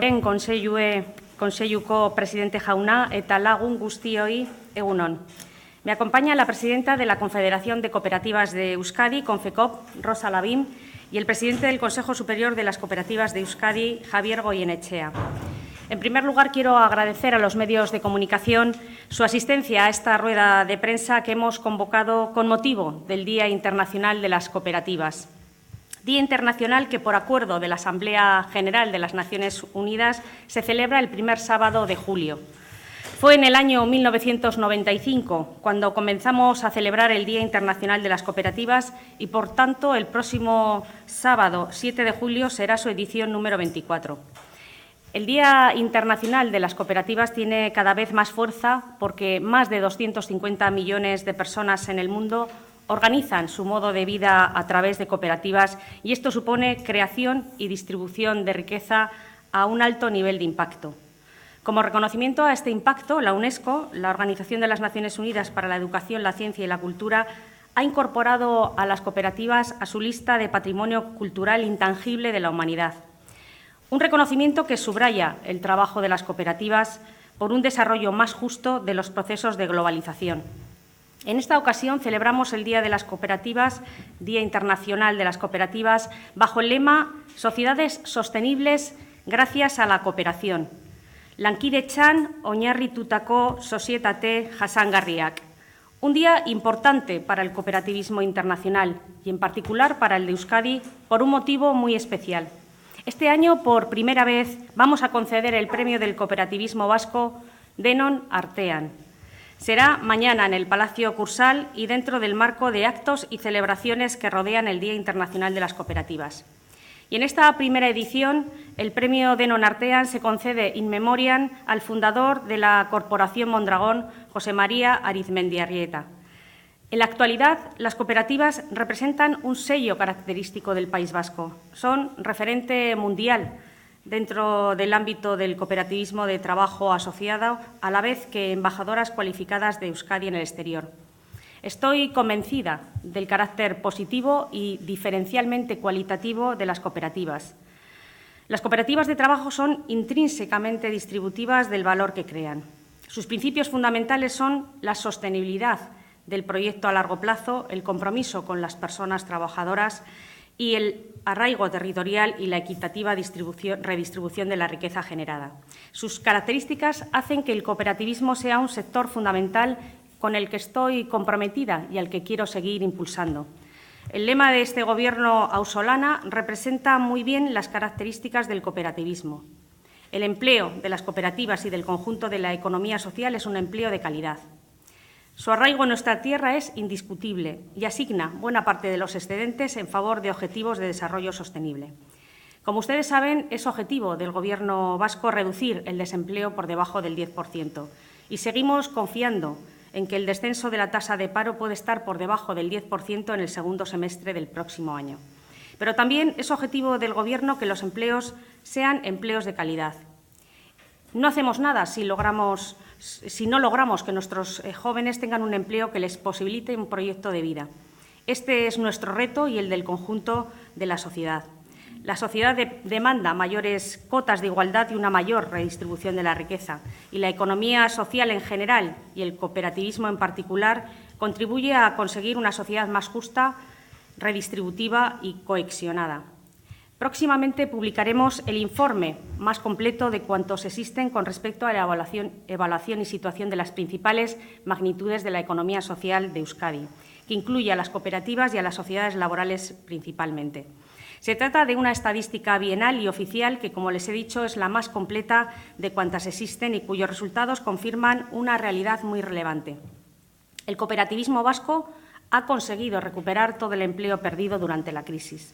Ororen Kontseiluko presidente jauna eta lagun guztioi egun on. Me acompaña la presidenta de la Confederación de Cooperativas de Euskadi, Confecop, Rosa Lavín, y el presidente del Consejo Superior de las Cooperativas de Euskadi, Javier Goyenechea. En primer lugar, quiero agradecer a los medios de comunicación su asistencia a esta rueda de prensa que hemos convocado con motivo del Día Internacional de las Cooperativas. Día Internacional que, por acuerdo de la Asamblea General de las Naciones Unidas, se celebra el primer sábado de julio. Fue en el año 1995 cuando comenzamos a celebrar el Día Internacional de las Cooperativas y, por tanto, el próximo sábado, 7 de julio, será su edición número 24. El Día Internacional de las Cooperativas tiene cada vez más fuerza porque más de 250 millones de personas en el mundo organizan su modo de vida a través de cooperativas y esto supone creación y distribución de riqueza a un alto nivel de impacto. Como reconocimiento a este impacto, la UNESCO, la Organización de las Naciones Unidas para la Educación, la Ciencia y la Cultura, ha incorporado a las cooperativas a su lista de patrimonio cultural intangible de la humanidad. Un reconocimiento que subraya el trabajo de las cooperativas por un desarrollo más justo de los procesos de globalización. En esta ocasión celebramos el Día de las Cooperativas, Día Internacional de las Cooperativas, bajo el lema «Sociedades sostenibles gracias a la cooperación». Lankidetzan oinarritutako sozietate jasangarriak. Un día importante para el cooperativismo internacional y, en particular, para el de Euskadi, por un motivo muy especial. Este año, por primera vez, vamos a conceder el premio del cooperativismo vasco Denon Artean. Será mañana en el Palacio Cursal y dentro del marco de actos y celebraciones que rodean el Día Internacional de las Cooperativas. Y en esta primera edición, el premio Denon Artean se concede in memoriam al fundador de la Corporación Mondragón, José María Arizmendiarrieta. En la actualidad, las cooperativas representan un sello característico del País Vasco. Son referente mundial dentro del ámbito del cooperativismo de trabajo asociado, a la vez que embajadoras cualificadas de Euskadi en el exterior. Estoy convencida del carácter positivo y diferencialmente cualitativo de las cooperativas. Las cooperativas de trabajo son intrínsecamente distributivas del valor que crean. Sus principios fundamentales son la sostenibilidad del proyecto a largo plazo, el compromiso con las personas trabajadoras y el arraigo territorial y la equitativa redistribución de la riqueza generada. Sus características hacen que el cooperativismo sea un sector fundamental con el que estoy comprometida y al que quiero seguir impulsando. El lema de este Gobierno ausolana representa muy bien las características del cooperativismo. El empleo de las cooperativas y del conjunto de la economía social es un empleo de calidad. Su arraigo en nuestra tierra es indiscutible y asigna buena parte de los excedentes en favor de objetivos de desarrollo sostenible. Como ustedes saben, es objetivo del Gobierno vasco reducir el desempleo por debajo del 10% y seguimos confiando en que el descenso de la tasa de paro puede estar por debajo del 10% en el segundo semestre del próximo año. Pero también es objetivo del Gobierno que los empleos sean empleos de calidad. No hacemos nada si no logramos que nuestros jóvenes tengan un empleo que les posibilite un proyecto de vida. Este es nuestro reto y el del conjunto de la sociedad. La sociedad demanda mayores cotas de igualdad y una mayor redistribución de la riqueza. Y la economía social en general y el cooperativismo en particular contribuye a conseguir una sociedad más justa, redistributiva y cohesionada. Próximamente publicaremos el informe más completo de cuantos existen con respecto a la evaluación y situación de las principales magnitudes de la economía social de Euskadi, que incluye a las cooperativas y a las sociedades laborales principalmente. Se trata de una estadística bienal y oficial que, como les he dicho, es la más completa de cuantas existen y cuyos resultados confirman una realidad muy relevante. El cooperativismo vasco ha conseguido recuperar todo el empleo perdido durante la crisis.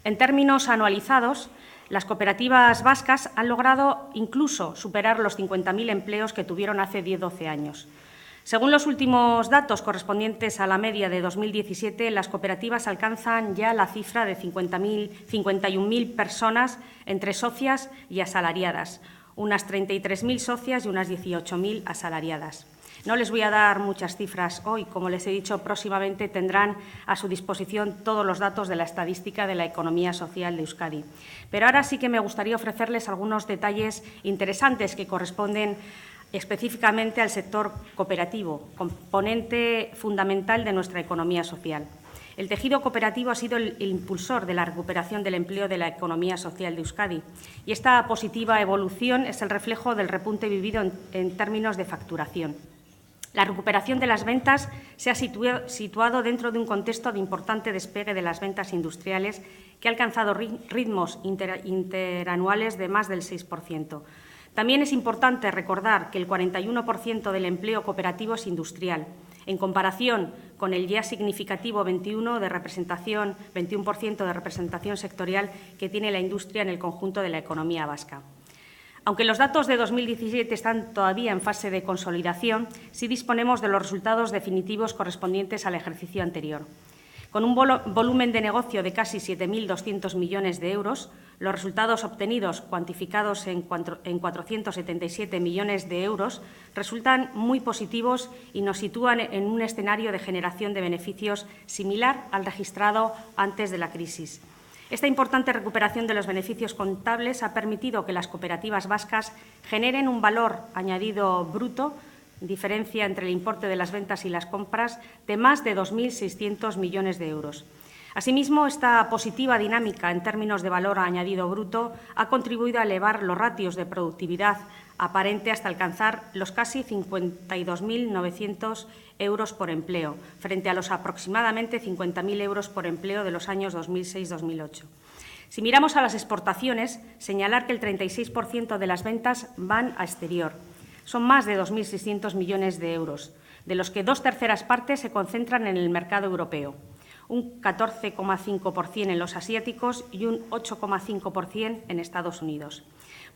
En términos anualizados, las cooperativas vascas han logrado incluso superar los 50.000 empleos que tuvieron hace 10-12 años. Según los últimos datos correspondientes a la media de 2017, las cooperativas alcanzan ya la cifra de 51.000 personas entre socias y asalariadas, unas 33.000 socias y unas 18.000 asalariadas. No les voy a dar muchas cifras hoy. Como les he dicho, próximamente tendrán a su disposición todos los datos de la estadística de la economía social de Euskadi. Pero ahora sí que me gustaría ofrecerles algunos detalles interesantes que corresponden específicamente al sector cooperativo, componente fundamental de nuestra economía social. El tejido cooperativo ha sido el impulsor de la recuperación del empleo de la economía social de Euskadi y esta positiva evolución es el reflejo del repunte vivido en términos de facturación. La recuperación de las ventas se ha situado dentro de un contexto de importante despegue de las ventas industriales que ha alcanzado ritmos interanuales de más del 6%. También es importante recordar que el 41% del empleo cooperativo es industrial, en comparación con el ya significativo 21% de representación sectorial que tiene la industria en el conjunto de la economía vasca. Aunque los datos de 2017 están todavía en fase de consolidación, sí disponemos de los resultados definitivos correspondientes al ejercicio anterior. Con un volumen de negocio de casi 7.200 millones de euros, los resultados obtenidos, cuantificados en 477 millones de euros, resultan muy positivos y nos sitúan en un escenario de generación de beneficios similar al registrado antes de la crisis. Esta importante recuperación de los beneficios contables ha permitido que las cooperativas vascas generen un valor añadido bruto, diferencia entre el importe de las ventas y las compras, de más de 2.600 millones de euros. Asimismo, esta positiva dinámica en términos de valor añadido bruto ha contribuido a elevar los ratios de productividad aparente hasta alcanzar los casi 52.900 euros por empleo, frente a los aproximadamente 50.000 euros por empleo de los años 2006-2008. Si miramos a las exportaciones, señalar que el 36% de las ventas van a exterior. Son más de 2.600 millones de euros, de los que 2/3 partes se concentran en el mercado europeo, un 14,5% en los asiáticos y un 8,5% en Estados Unidos.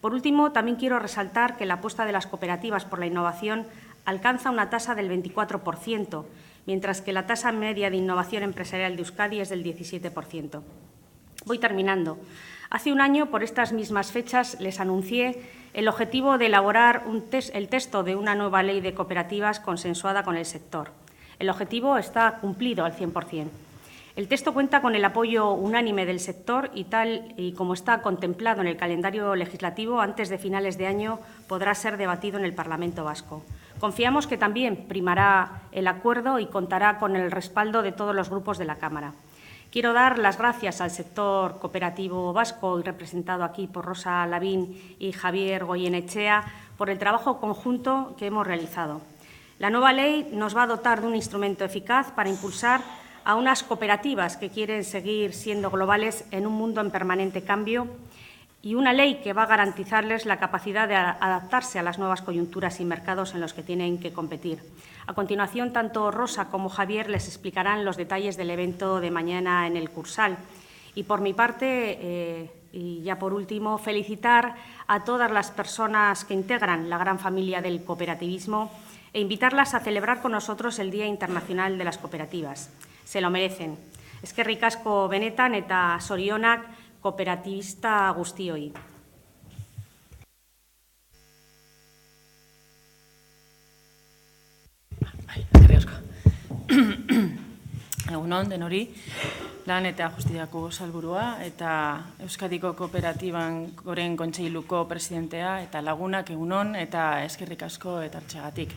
Por último, también quiero resaltar que la apuesta de las cooperativas por la innovación alcanza una tasa del 24%, mientras que la tasa media de innovación empresarial de Euskadi es del 17%. Voy terminando. Hace un año, por estas mismas fechas, les anuncié el objetivo de elaborar el texto de una nueva ley de cooperativas consensuada con el sector. El objetivo está cumplido al 100%. El texto cuenta con el apoyo unánime del sector y tal y como está contemplado en el calendario legislativo, antes de finales de año podrá ser debatido en el Parlamento vasco. Confiamos que también primará el acuerdo y contará con el respaldo de todos los grupos de la Cámara. Quiero dar las gracias al sector cooperativo vasco, representado aquí por Rosa Lavín y Javier Goyenechea, por el trabajo conjunto que hemos realizado. La nueva ley nos va a dotar de un instrumento eficaz para impulsar a unas cooperativas que quieren seguir siendo globales en un mundo en permanente cambio y una ley que va a garantizarles la capacidad de adaptarse a las nuevas coyunturas y mercados en los que tienen que competir. A continuación, tanto Rosa como Javier les explicarán los detalles del evento de mañana en el Cursal. Y por mi parte, y ya por último, felicitar a todas las personas que integran la gran familia del cooperativismo e invitarlas a celebrar con nosotros el Día Internacional de las Cooperativas. Se lo merecen. Eskerrik asko benetan eta zorionak kooperativista guztioi. Egunon, denori, lan eta justiziako sailburua eta Euskadiko Kooperatiban Goren Kontseiluko presidentea eta lagunak egunon eta eskerrik asko etortzeagatik.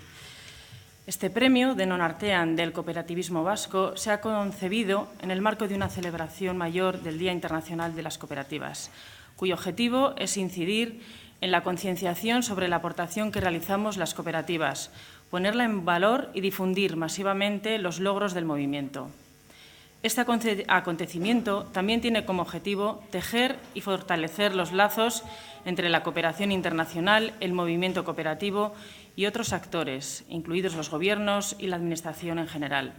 Este premio, denon artean del cooperativismo vasco, se ha concebido en el marco de una celebración mayor del Día Internacional de las Cooperativas, cuyo objetivo es incidir en la concienciación sobre la aportación que realizamos las cooperativas, ponerla en valor y difundir masivamente los logros del movimiento. Este acontecimiento también tiene como objetivo tejer y fortalecer los lazos entre la cooperación internacional, el movimiento cooperativo y otros actores, incluidos los gobiernos y la Administración en general.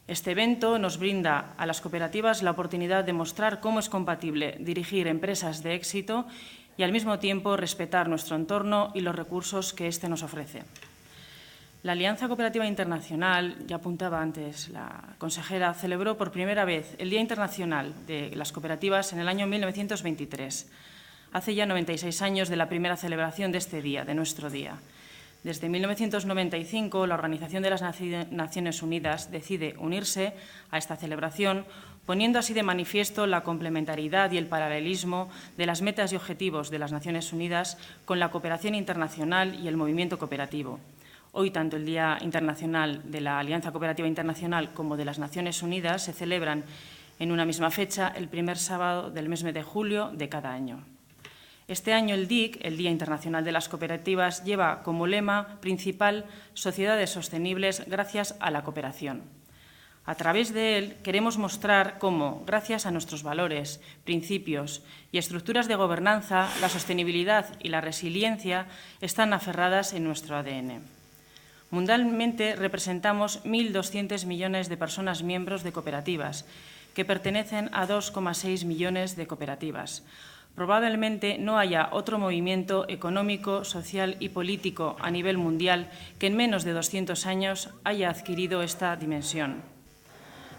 Este evento nos brinda a las cooperativas la oportunidad de mostrar cómo es compatible dirigir empresas de éxito y, al mismo tiempo, respetar nuestro entorno y los recursos que éste nos ofrece. La Alianza Cooperativa Internacional, ya apuntaba antes la consejera, celebró por primera vez el Día Internacional de las Cooperativas en el año 1923, hace ya 96 años de la primera celebración de este día, de nuestro día. Desde 1995, la Organización de las Naciones Unidas decide unirse a esta celebración, poniendo así de manifiesto la complementariedad y el paralelismo de las metas y objetivos de las Naciones Unidas con la cooperación internacional y el movimiento cooperativo. Hoy, tanto el Día Internacional de la Alianza Cooperativa Internacional como de las Naciones Unidas se celebran en una misma fecha, el primer sábado del mes de julio de cada año. Este año el DIC, el Día Internacional de las Cooperativas, lleva como lema principal «Sociedades sostenibles gracias a la cooperación». A través de él queremos mostrar cómo, gracias a nuestros valores, principios y estructuras de gobernanza, la sostenibilidad y la resiliencia están aferradas en nuestro ADN. Mundialmente representamos 1.200 millones de personas miembros de cooperativas, que pertenecen a 2,6 millones de cooperativas. Probablemente no haya otro movimiento económico, social y político a nivel mundial que en menos de 200 años haya adquirido esta dimensión.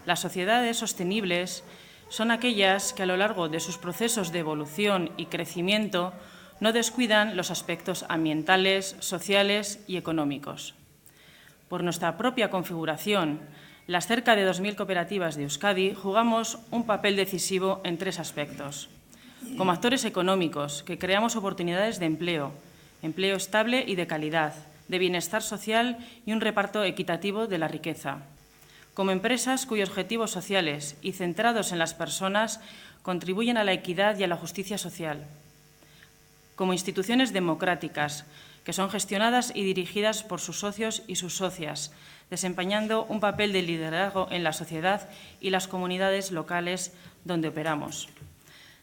Las sociedades sostenibles son aquellas que a lo largo de sus procesos de evolución y crecimiento no descuidan los aspectos ambientales, sociales y económicos. Por nuestra propia configuración, las cerca de 2.000 cooperativas de Euskadi jugamos un papel decisivo en tres aspectos. Como actores económicos, que creamos oportunidades de empleo estable y de calidad, de bienestar social y un reparto equitativo de la riqueza. Como empresas cuyos objetivos sociales y centrados en las personas contribuyen a la equidad y a la justicia social. Como instituciones democráticas, que son gestionadas y dirigidas por sus socios y sus socias, desempeñando un papel de liderazgo en la sociedad y las comunidades locales donde operamos.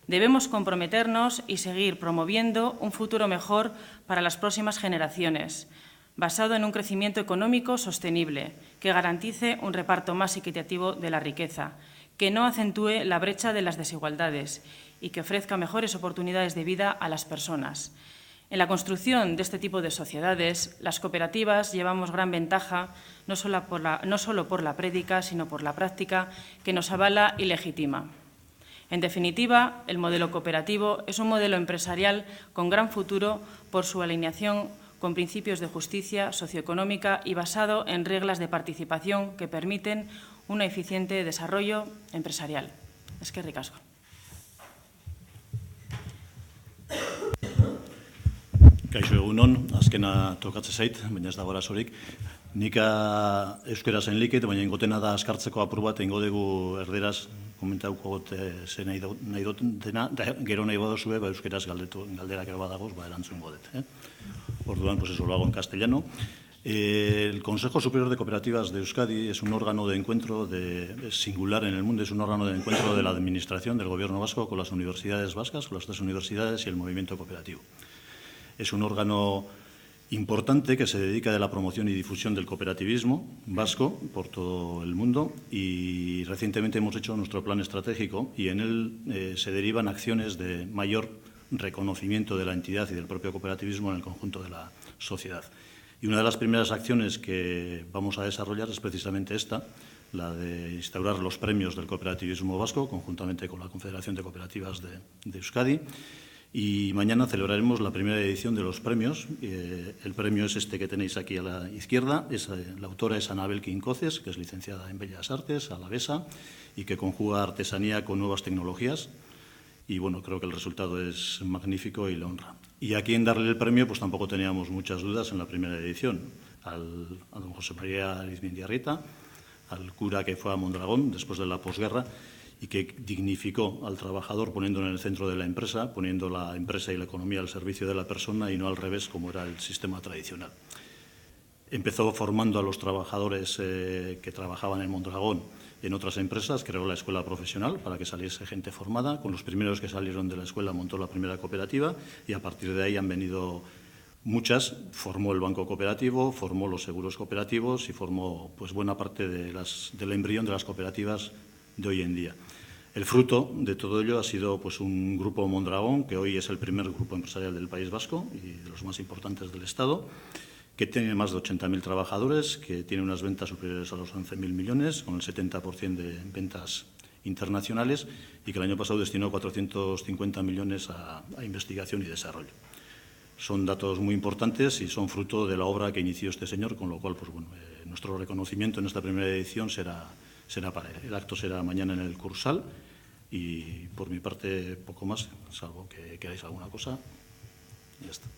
Debemos comprometernos y seguir promoviendo un futuro mejor para las próximas generaciones, basado en un crecimiento económico sostenible, que garantice un reparto más equitativo de la riqueza, que no acentúe la brecha de las desigualdades y que ofrezca mejores oportunidades de vida a las personas. En la construcción de este tipo de sociedades, las cooperativas llevamos gran ventaja, no solo por la prédica, sino por la práctica, que nos avala y legitima. En definitiva, el modelo cooperativo es un modelo empresarial con gran futuro por su alineación con principios de justicia socioeconómica y basado en reglas de participación que permiten un eficiente desarrollo empresarial. Eskerrik asko. Kaixo egunon, azkena tokatzen zait, baina ez dago arazorik. Nik euskera zen liket, baina ingotena da askartzeko apur bat, ingo dugu erderaz, komentauko gote zen nahi dutena, gero nahi badozue, euskeraz galderak ero badagoz, erantzun godet. Orduan, pues eso lo hago en castellano. El Consejo Superior de Cooperativas de Euskadi es un órgano de encuentro singular en el mundo, es un órgano de encuentro de la Administración del Gobierno vasco con las universidades vascas, con las 3 universidades y el movimiento cooperativo. Es un órgano importante que se dedica a la promoción y difusión del cooperativismo vasco por todo el mundo y recientemente hemos hecho nuestro plan estratégico y en él se derivan acciones de mayor reconocimiento de la entidad y del propio cooperativismo en el conjunto de la sociedad. Y una de las primeras acciones que vamos a desarrollar es precisamente esta, la de instaurar los premios del cooperativismo vasco, conjuntamente con la Confederación de Cooperativas de Euskadi. Y mañana celebraremos la primera edición de los premios. El premio es este que tenéis aquí a la izquierda. La autora es Anabel Quincoces, que es licenciada en Bellas Artes, alavesa, y que conjuga artesanía con nuevas tecnologías. Y bueno, creo que el resultado es magnífico y le honra. Y a quien darle el premio, pues tampoco teníamos muchas dudas en la primera edición. A don José María Arizmendiarrieta, al cura que fue a Mondragón después de la posguerra, y que dignificó al trabajador poniéndolo en el centro de la empresa, poniendo la empresa y la economía al servicio de la persona y no al revés, como era el sistema tradicional. Empezó formando a los trabajadores que trabajaban en Mondragón en otras empresas, creó la escuela profesional para que saliese gente formada. Con los primeros que salieron de la escuela montó la primera cooperativa y a partir de ahí han venido muchas. Formó el banco cooperativo, formó los seguros cooperativos y formó pues, buena parte del embrión de las cooperativas de hoy en día. El fruto de todo ello ha sido pues, un grupo Mondragón, que hoy es el primer grupo empresarial del País Vasco y de los más importantes del Estado, que tiene más de 80.000 trabajadores, que tiene unas ventas superiores a los 11.000 millones, con el 70% de ventas internacionales y que el año pasado destinó 450 millones a investigación y desarrollo. son datos muy importantes y son fruto de la obra que inició este señor, con lo cual, pues bueno, nuestro reconocimiento en esta primera edición será para él. El acto será mañana en el Cursal y, por mi parte, poco más, salvo que queráis alguna cosa. Y ya está.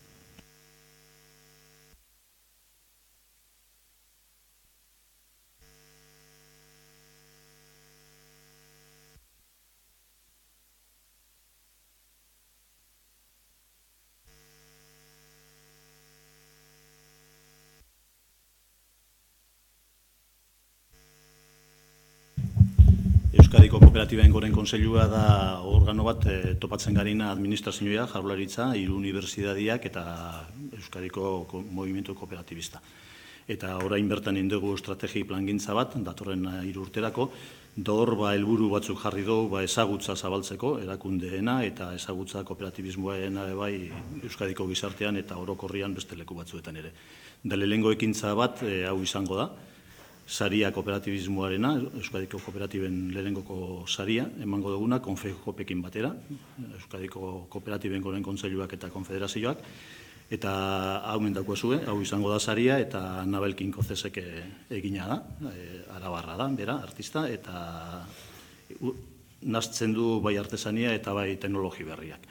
Euskadiko Kooperatiben Goren Kontseilua da organo bat topatzen garina administrazioa, Jaurlaritza, hiru unibertsitateak eta Euskadiko Movimentu Kooperatibista. Eta orain bertan indegu estrategi plangintza bat, datorren 3 urterako, hor helburu batzuk jarri dugu ezagutza zabaltzeko, erakundeena eta ezagutza kooperatibismoena bai Euskadiko gizartean eta orokorrian beste leku batzuetan ere. Da lehenengo ekintza bat hau izango da, saria kooperatibismoarena, Euskadiko kooperatiben lehenengoko saria, emango duguna, Konfekopekin batera, Euskadiko Kooperatiben Goren Kontseiluak eta Konfederazioak, eta hau mendakoazue, hau izango da saria, eta Nabel Kinkozesek egina da, arabarra da, bera, artista, eta naztzen du bai artesania eta bai teknologi berriak.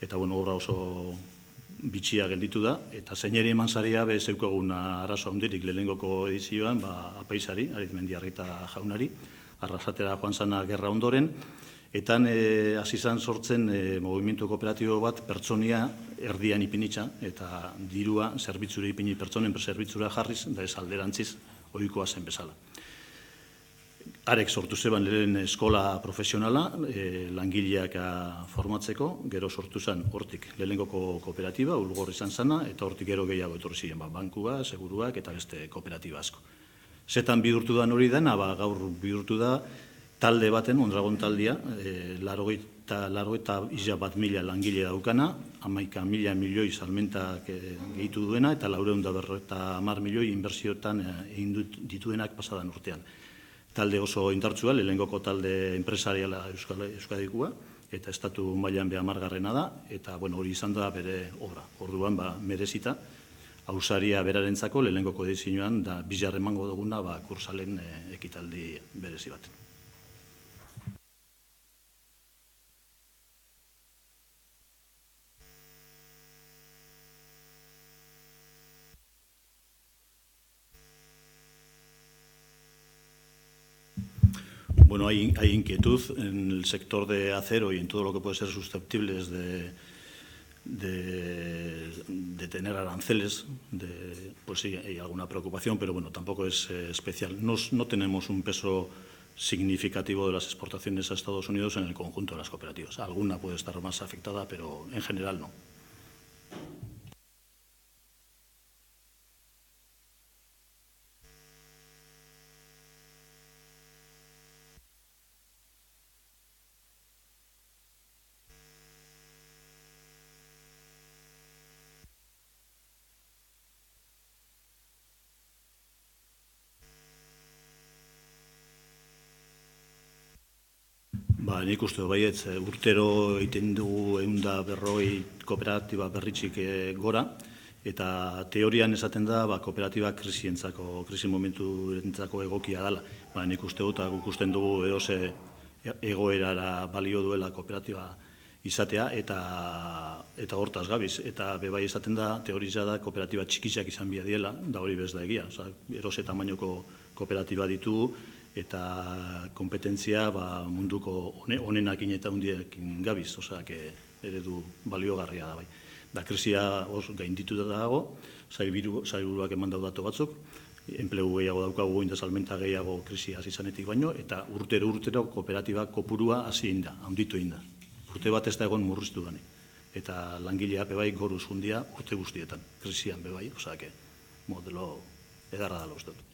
Eta, bueno, obra oso bitxia gelditu da, eta zeineri eman saria zeukaguna arazo handirik lehenengoko edizioan, apaizari, Arizmendiarrita jaunari, arrasatera joan zana gerra ondoren, eta hasi izan sortzen movimentu kooperatibo bat pertsonia erdian ipinitza, eta dirua zerbitzura ipini pertsonen zerbitzura jarriz, da ez alderantziz ohikoa zen bezala. Arek sortu zeban lehen eskola profesionala, langileak formatzeko, gero sortu zen hortik lehenengoko kooperatiba, Ulgor izan zana, eta hortik gero gehiago etorri ziren, bankua, seguruak eta beste kooperatiba asko. Zetan bihurtu da hori dena, gaur bihurtu da talde baten, Mondragon taldea, 81.000 langile daukana, 11.000 milioi salmentak gehitu duena, eta 450 milioi inbertsioetan egin dituenak pasadan urtean. Talde oso indartsua, lehengoko talde enpresariala Euskadikoa, eta estatu mailan 10garrena da, eta hori izan da bere obra. Orduan, merezita, ausaria berarentzako lehengoko edizioan, da bizar emango duguna Kursalen ekitaldi berezi bat. Bueno, hay inquietud en el sector de acero y en todo lo que puede ser susceptibles de tener aranceles, pues sí, hay alguna preocupación, pero bueno, tampoco es especial. No tenemos un peso significativo de las exportaciones a Estados Unidos en el conjunto de las cooperativas. Alguna puede estar más afectada, pero en general no. Nik uste baietz, urtero egiten dugu 140 kooperatiba berritxik gora, eta teorian esaten da kooperatiba krisi momentuentzako egokia dela. Nik uste dut, guk usten dugu edoze egoerara balio duela kooperatiba izatea, eta hortaz gabiz. Eta bebai esaten da, teoria da kooperatiba txikiak izan bia diela, da hori bez da egia. Eroze tamainoko kooperatiba ditugu, eta kompetentzia munduko onenakin eta hundiekin gabiz, eredu baliogarria da bai. Da krisia gainditu da dago, sailburuak eman datu batzuk, enplegu gehiago daukagu eta salmenta gehiago krisia hasi izanetik baino, eta urtero kooperatiba kopurua hasi inda, handitu inda. Urte bat ez da egon murriztu dani. Eta langilea bebai goruz hundia urte guztietan, krisian bebai, modelo edarra da loztut.